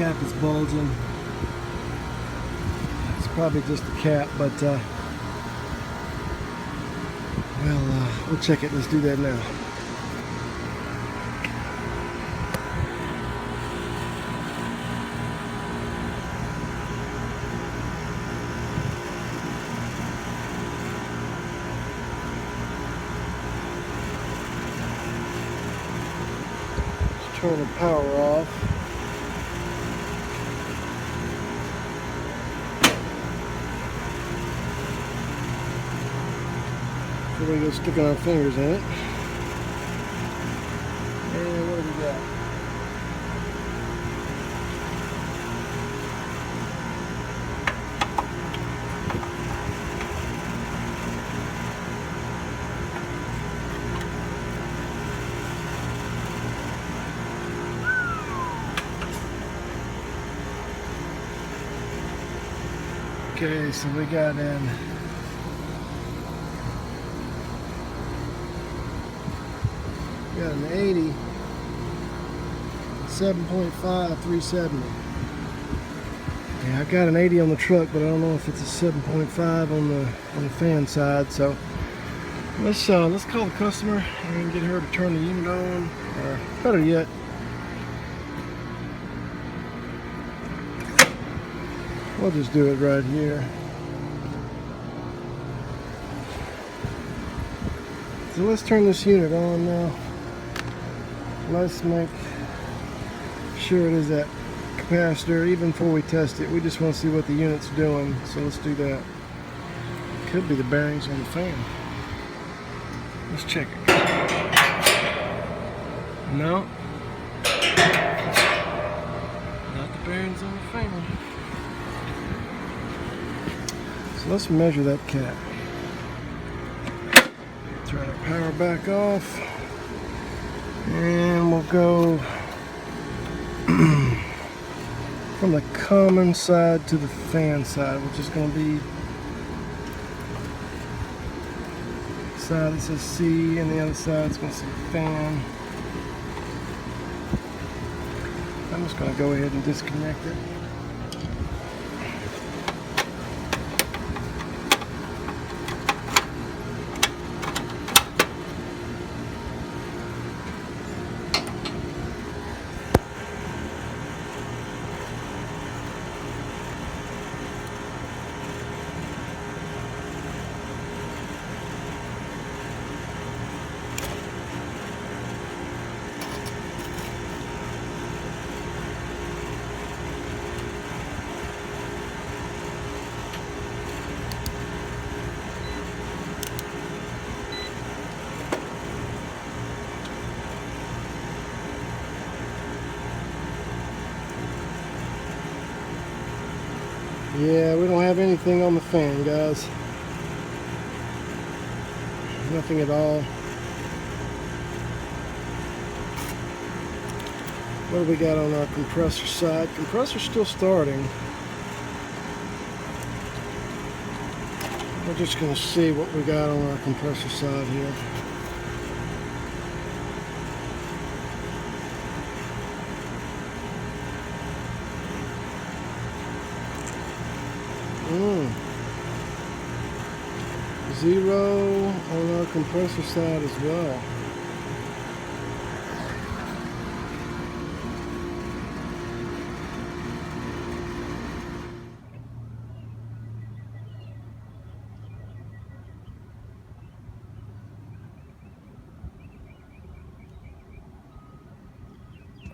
cap is bulging. It's probably just the cap, but we'll check it. Let's do that now. Let's turn the power off. So we go sticking our fingers in it. And what do we got? Okay, so we got in got an 80, 7.5, 370. Yeah, I got an 80 on the truck, but I don't know if it's a 7.5 on the fan side. So let's call the customer and get her to turn the unit on, or better yet, we'll just do it right here. So let's turn this unit on now. Let's make sure it is that capacitor. Even before we test it, we just want to see what the unit's doing. So let's do that. Could be the bearings on the fan. Let's check it. No. Not the bearings on the fan. So let's measure that cap. Turn our power back off. And we'll go from the common side to the fan side, which is going to be the side that says C, and the other side is going to say fan. I'm just going to go ahead and disconnect it. Yeah, we don't have anything on the fan, guys. Nothing at all. What do we got on our compressor side? Compressor's still starting. We're just going to see what we got on our compressor side here. Zero on our compressor side as well.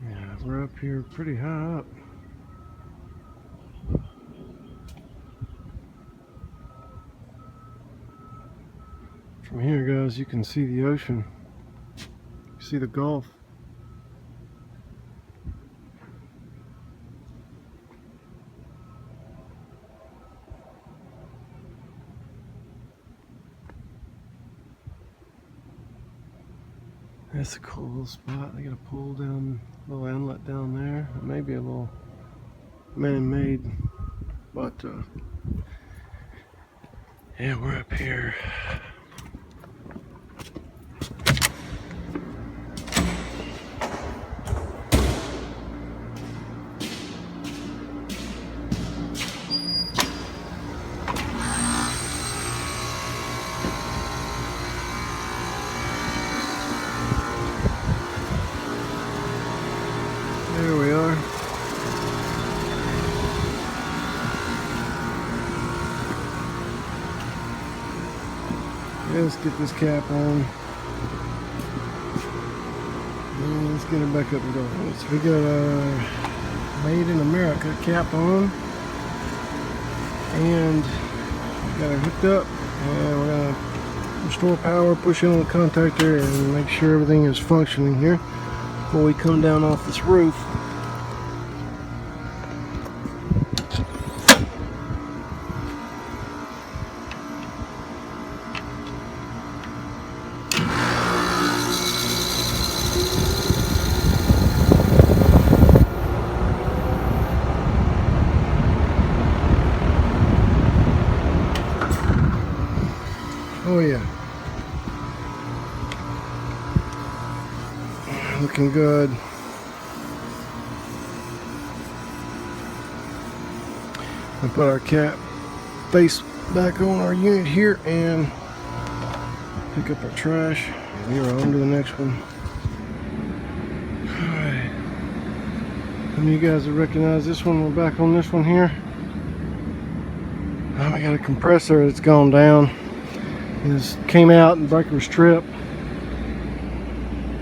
Yeah, we're up here pretty high up. From here, guys, you can see the ocean. You see the Gulf. That's a cool little spot. They got a pool down, a little inlet down there. Maybe a little man-made, but yeah, we're up here. Let's get this cap on. And let's get it back up and going. So we got our Made in America cap on. And got it hooked up. And we're going to restore power, push in on the contactor, and make sure everything is functioning here before we come down off this roof. Oh yeah, looking good. We put our cap face back on our unit here and pick up our trash. We are on to the next one. Alright, some of you guys will recognize this one. We're back on this one here. We got a compressor that's gone down. It came out and the breaker was tripped,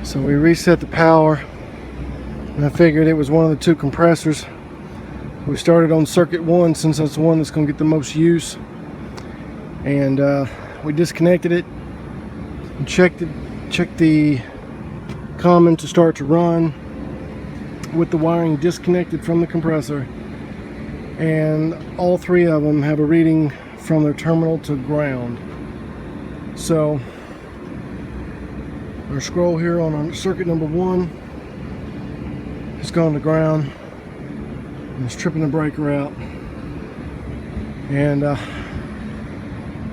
so we reset the power, and I figured it was one of the two compressors. We started on circuit 1 since that's the one that's going to get the most use, and we disconnected it and checked the common to start to run with the wiring disconnected from the compressor, and all three of them have a reading from their terminal to ground. So our scroll here on our circuit number 1 has gone to ground and it's tripping the breaker out. And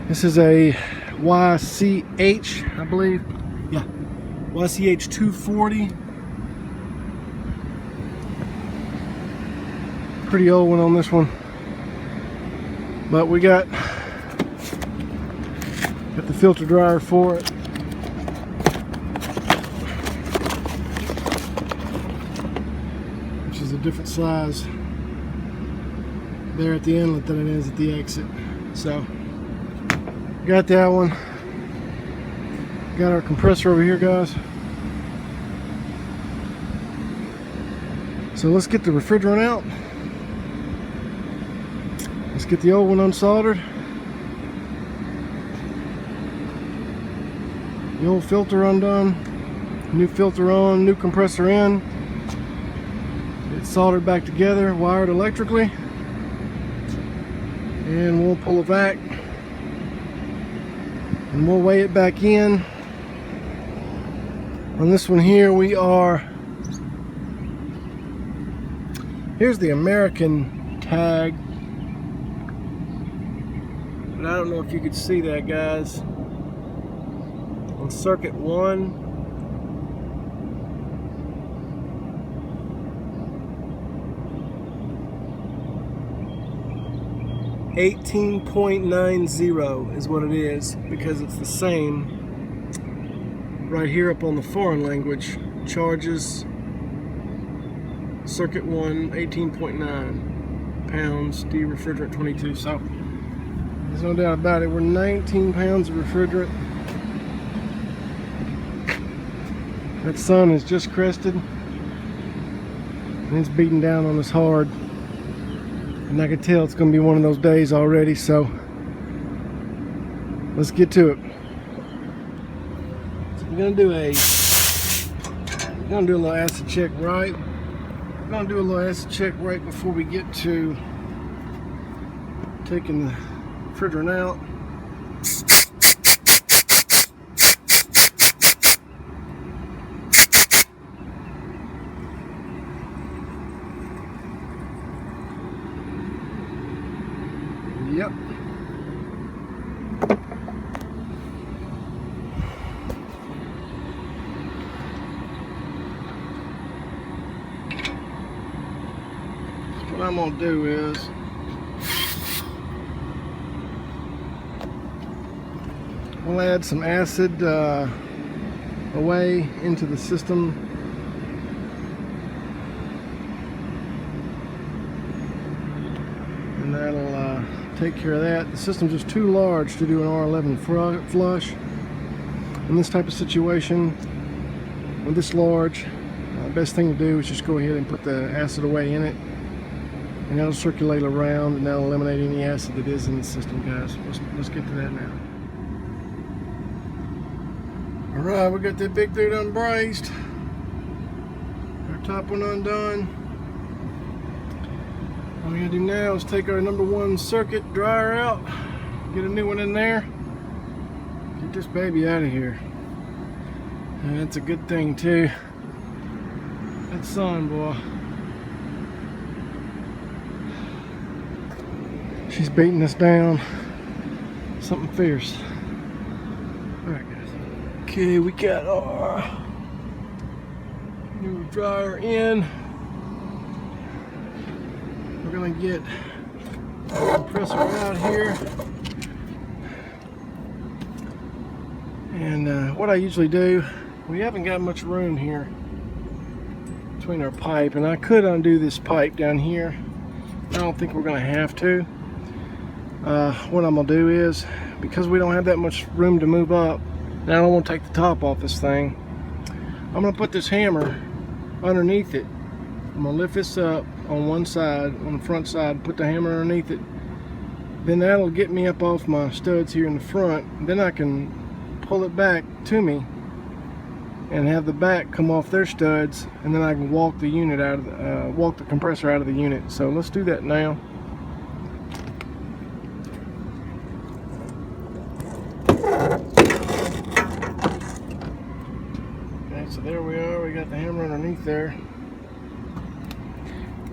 this is a YCH, I believe. Yeah, YCH 240. Pretty old one on this one, but we got the filter dryer for it. Which is a different size there at the inlet than it is at the exit. So got that one. Got our compressor over here, guys. So let's get the refrigerant out. Let's get the old one unsoldered. The old filter undone, new filter on, new compressor in. It's soldered back together, wired electrically. And we'll pull it back. And we'll weigh it back in. On this one here, we are... Here's the American tag. But I don't know if you could see that, guys. On circuit 1, 18.90 is what it is, because it's the same right here up on the foreign language. Charges circuit 1 18.9 pounds, de-refrigerant 22. So there's no doubt about it, we're 19 pounds of refrigerant. That sun is just crested and it's beating down on us hard, and I can tell it's going to be one of those days already. So let's get to it. So we're going to do a little acid check right. We're going to do a little acid check right before we get to taking the refrigerant out. Yep. What I'm going to do is we'll add some acid away into the system. And that'll take care of that. The system's just too large to do an R11 flush. In this type of situation, with this large, best thing to do is just go ahead and put the acid away in it, and that'll circulate around and that'll eliminate any acid that is in the system, guys. Let's get to that now. Alright, we got that big dude unbraced. Our top one undone. All we gotta do now is take our number 1 circuit dryer out, get a new one in there, get this baby out of here. And that's a good thing too. That sun, boy. She's beating us down. Something fierce. Alright, guys. Okay, we got our new dryer in. We're gonna get the compressor out here. And what I usually do, we haven't got much room here between our pipe, and I could undo this pipe down here. I don't think we're gonna have to. What I'm gonna do is, because we don't have that much room to move up, and I don't want to take the top off this thing, I'm gonna put this hammer underneath it. I'm gonna lift this up on one side, on the front side, put the hammer underneath it. Then that'll get me up off my studs here in the front. Then I can pull it back to me and have the back come off their studs, and then I can walk the unit out of the, walk the compressor out of the unit. So let's do that now. Okay, so there we are. We got the hammer underneath there.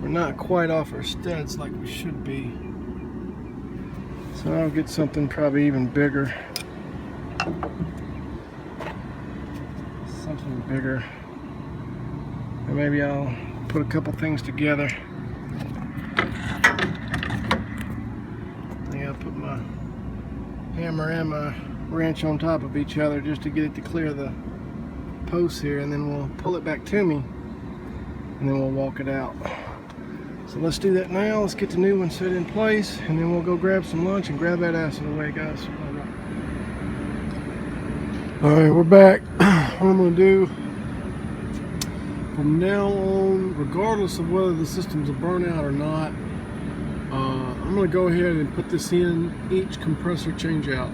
We're not quite off our studs like we should be, so I'll get something probably even bigger. Something bigger, and maybe I'll put a couple things together. I think I'll put my hammer and my wrench on top of each other just to get it to clear the posts here, and then we'll pull it back to me, and then we'll walk it out. So let's do that now. Let's get the new one set in place, and then we'll go grab some lunch and grab that acid away, guys. Alright, we're back. What I'm going to do from now on, regardless of whether the system's a burnout or not, I'm going to go ahead and put this in each compressor change out.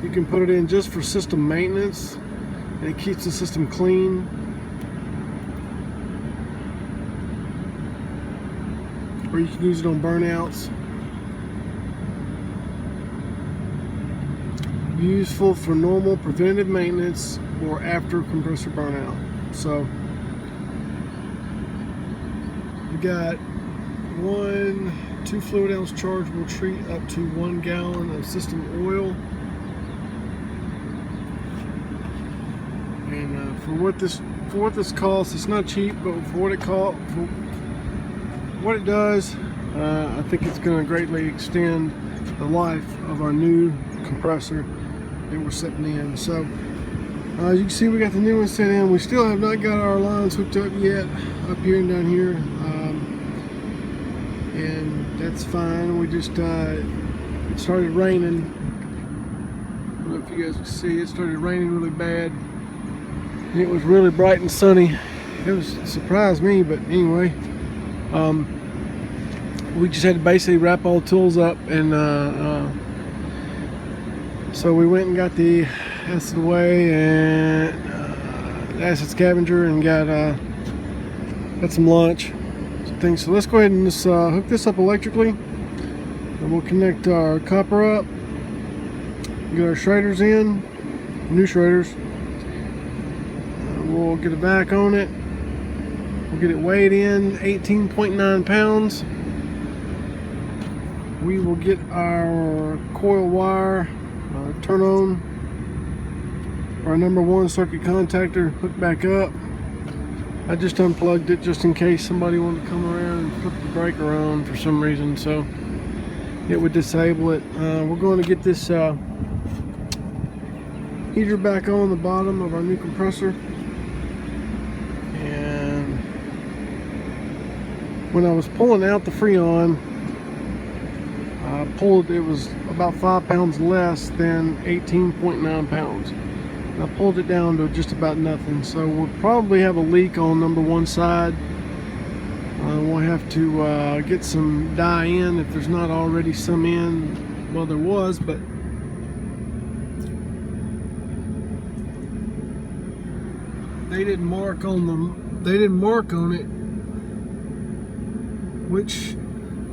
You can put it in just for system maintenance, and it keeps the system clean. Or you can use it on burnouts. Useful for normal preventative maintenance or after compressor burnout. So we got 2 fluid ounce chargeable treat up to 1 gallon of system oil. And for what this costs, it's not cheap, but for what it costs, for what it does, I think it's going to greatly extend the life of our new compressor that we're setting in. So as you can see, we got the new one set in. We still have not got our lines hooked up yet up here and down here, and that's fine. We just it started raining. I don't know if you guys can see, it started raining really bad. It was really bright and sunny. It surprised me, but anyway, we just had to basically wrap all the tools up, and so we went and got the acid away and the acid scavenger, and got some lunch, some things. So let's go ahead and just hook this up electrically, and we'll connect our copper up, get our shredders in, new shredders. We'll get it back on it. We'll get it weighed in, 18.9 pounds. We will get our coil wire, turn on our number 1 circuit contactor hooked back up. I just unplugged it just in case somebody wanted to come around and put the breaker on for some reason, so it would disable it. We're going to get this heater back on the bottom of our new compressor. And when I was pulling out the Freon, I pulled, it was about 5 pounds less than 18.9 pounds. And I pulled it down to just about nothing. So we'll probably have a leak on number 1 side. We'll have to get some dye in if there's not already some in. Well, there was, but they didn't mark on them. They didn't mark on it which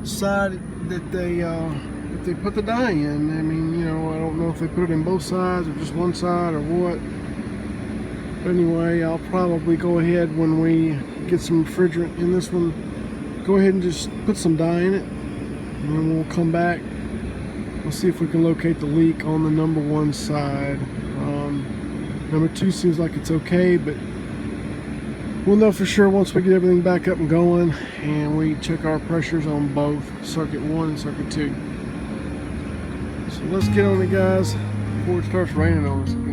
side that they put the dye in. I mean, you know, I don't know if they put it in both sides or just one side or what. But anyway, I'll probably go ahead when we get some refrigerant in this one, go ahead and just put some dye in it, and then we'll come back. We'll see if we can locate the leak on the number 1 side. Number 2 seems like it's okay, but we'll know for sure once we get everything back up and going and we check our pressures on both circuit 1 and circuit 2. So let's get on it, guys, before it starts raining on us.